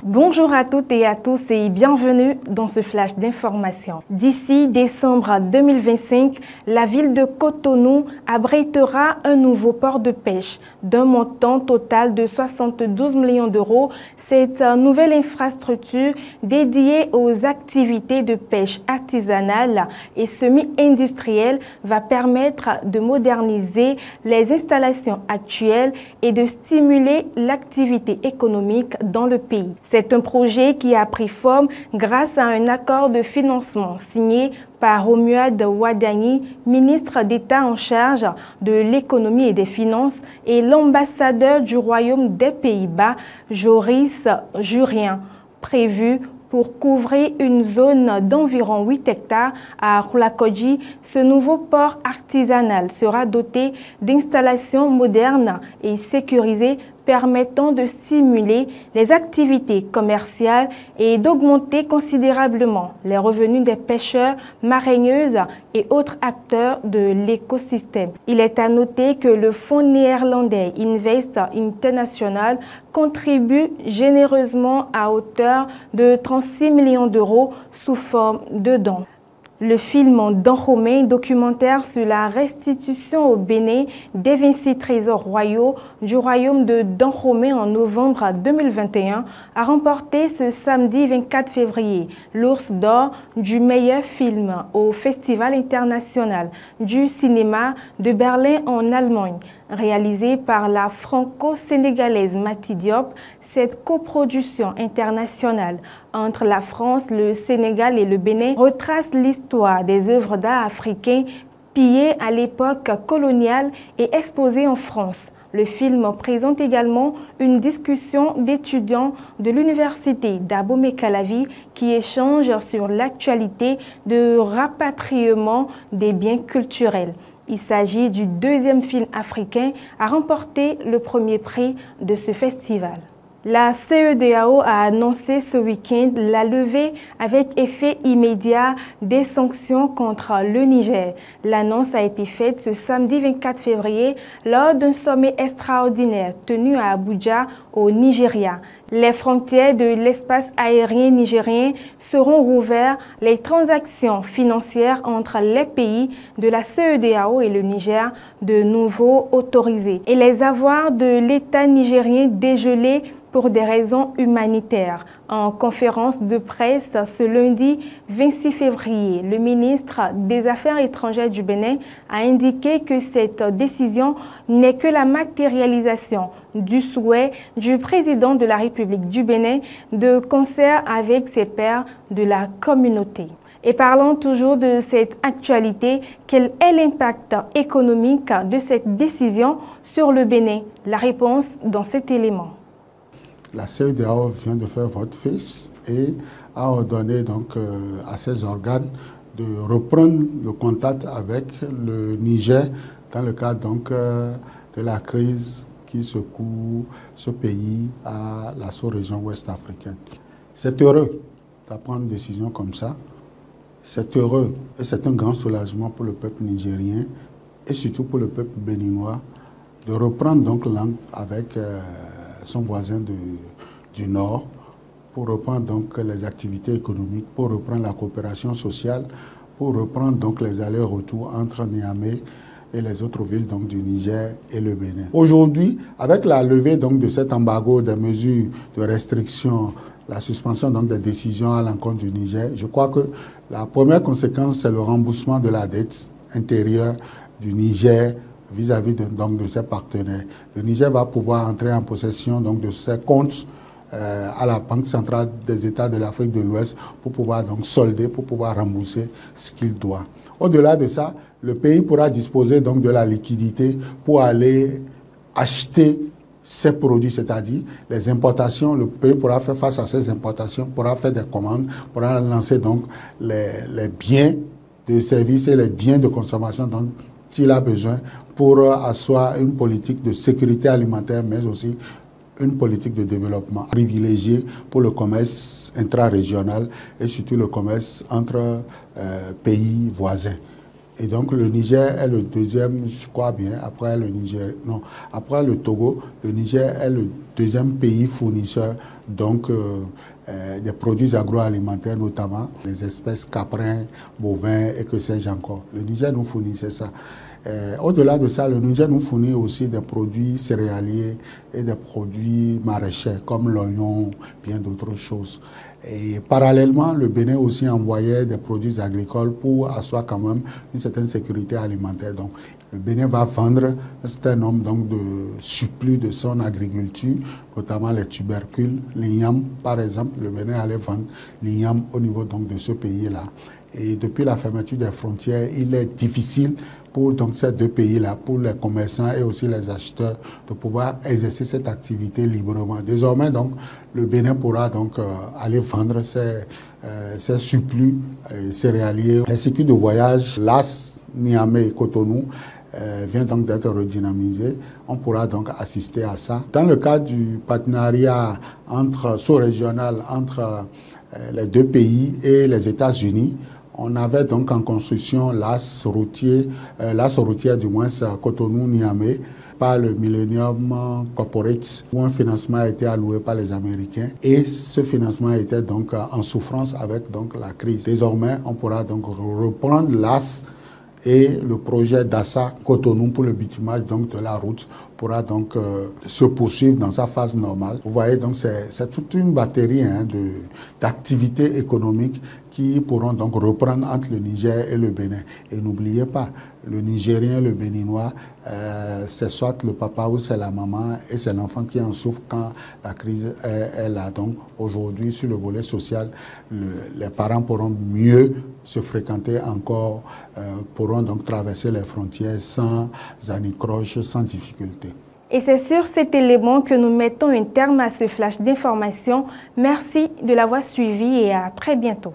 Bonjour à toutes et à tous et bienvenue dans ce flash d'information. D'ici décembre 2025, la ville de Cotonou abritera un nouveau port de pêche d'un montant total de 72 millions d'euros. Cette nouvelle infrastructure dédiée aux activités de pêche artisanale et semi-industrielle va permettre de moderniser les installations actuelles et de stimuler l'activité économique dans le pays. C'est un projet qui a pris forme grâce à un accord de financement signé par Romuald Wadani, ministre d'État en charge de l'économie et des finances, et l'ambassadeur du Royaume des Pays-Bas, Joris Jurien, prévu pour couvrir une zone d'environ 8 hectares à Roulakodji. Ce nouveau port artisanal sera doté d'installations modernes et sécurisées permettant de stimuler les activités commerciales et d'augmenter considérablement les revenus des pêcheurs, mareyeuses et autres acteurs de l'écosystème. Il est à noter que le fonds néerlandais Invest International contribue généreusement à hauteur de 36 millions d'euros sous forme de dons. Le film Dahomey, documentaire sur la restitution au Bénin des 26 trésors royaux du royaume de Dahomey en novembre 2021, a remporté ce samedi 24 février l'Ours d'or du meilleur film au Festival international du cinéma de Berlin en Allemagne. Réalisé par la franco-sénégalaise Mati Diop, cette coproduction internationale entre la France, le Sénégal et le Bénin retrace l'histoire des œuvres d'art africains pillées à l'époque coloniale et exposées en France. Le film présente également une discussion d'étudiants de l'université d'Abomey-Calavi qui échangent sur l'actualité de rapatriement des biens culturels. Il s'agit du deuxième film africain à remporter le premier prix de ce festival. La CEDEAO a annoncé ce week-end la levée avec effet immédiat des sanctions contre le Niger. L'annonce a été faite ce samedi 24 février lors d'un sommet extraordinaire tenu à Abuja, au Nigeria. Les frontières de l'espace aérien nigérien seront rouvertes, les transactions financières entre les pays de la CEDEAO et le Niger de nouveau autorisées et les avoirs de l'État nigérien dégelés pour des raisons humanitaires. En conférence de presse ce lundi 26 février, le ministre des Affaires étrangères du Bénin a indiqué que cette décision n'est que la matérialisation du souhait du président de la République du Bénin de concert avec ses pairs de la communauté. Et parlons toujours de cette actualité, quel est l'impact économique de cette décision sur le Bénin? La réponse dans cet élément. La CEDEAO vient de faire volte-face et a ordonné donc à ses organes de reprendre le contact avec le Niger dans le cadre donc de la crise qui secoue ce pays à la sous-région ouest africaine. C'est heureux d'apprendre une décision comme ça. C'est heureux et c'est un grand soulagement pour le peuple nigérien et surtout pour le peuple béninois de reprendre donc langue avec son voisin du Nord pour reprendre donc les activités économiques, pour reprendre la coopération sociale, pour reprendre donc les allers-retours entre Niamey et les autres villes donc du Niger et le Bénin. Aujourd'hui, avec la levée donc de cet embargo des mesures de restriction, la suspension donc des décisions à l'encontre du Niger, je crois que la première conséquence, c'est le remboursement de la dette intérieure du Niger vis-à-vis de ses partenaires. Le Niger va pouvoir entrer en possession donc de ses comptes à la Banque centrale des États de l'Afrique de l'Ouest pour pouvoir donc solder, pour pouvoir rembourser ce qu'il doit. Au-delà de ça, le pays pourra disposer donc de la liquidité pour aller acheter ses produits, c'est-à-dire les importations. Le pays pourra faire face à ces importations, pourra faire des commandes, pourra lancer donc les biens de services et les biens de consommation dont il a besoin pour asseoir une politique de sécurité alimentaire, mais aussi une politique de développement privilégiée pour le commerce intra-régional et surtout le commerce entre pays voisins. Et donc le Niger est le deuxième, je crois bien, après le Niger, non, après le Togo, le Niger est le deuxième pays fournisseur donc des produits agroalimentaires, notamment les espèces caprins, bovins et que sais-je encore. Le Niger nous fournissait ça. Au-delà de ça, le Niger nous fournit aussi des produits céréaliers et des produits maraîchers comme l'oignon, bien d'autres choses. Et parallèlement, le Bénin aussi envoyait des produits agricoles pour asseoir quand même une certaine sécurité alimentaire. Donc, le Bénin va vendre un certain nombre donc, de surplus de son agriculture, notamment les tubercules, l'igname par exemple. Le Bénin allait vendre l'igname au niveau donc, de ce pays-là. Et depuis la fermeture des frontières, il est difficile pour donc, ces deux pays-là, pour les commerçants et aussi les acheteurs, de pouvoir exercer cette activité librement. Désormais, donc, le Bénin pourra donc aller vendre ses surplus céréaliers. Les circuits de voyage, Las, Niamey et Cotonou, vient donc d'être redynamisé. On pourra donc assister à ça. Dans le cadre du partenariat sous-régional entre les deux pays et les États-Unis, on avait donc en construction l'as routière du moins Cotonou-Niamey par le Millennium Corporate, où un financement a été alloué par les Américains. Et ce financement était donc en souffrance avec donc la crise. Désormais, on pourra donc reprendre l'as et le projet d'Assa Cotonou pour le bitumage donc de la route pourra donc se poursuivre dans sa phase normale. Vous voyez, donc c'est toute une batterie d'activités économiques qui pourront donc reprendre entre le Niger et le Bénin. Et n'oubliez pas, le Nigérien, le Béninois, c'est soit le papa ou c'est la maman et c'est l'enfant qui en souffre quand la crise est là. Donc aujourd'hui, sur le volet social, les parents pourront mieux se fréquenter encore, pourront donc traverser les frontières sans anicroche, sans difficulté. Et c'est sur cet élément que nous mettons un terme à ce flash d'information. Merci de l'avoir suivi et à très bientôt.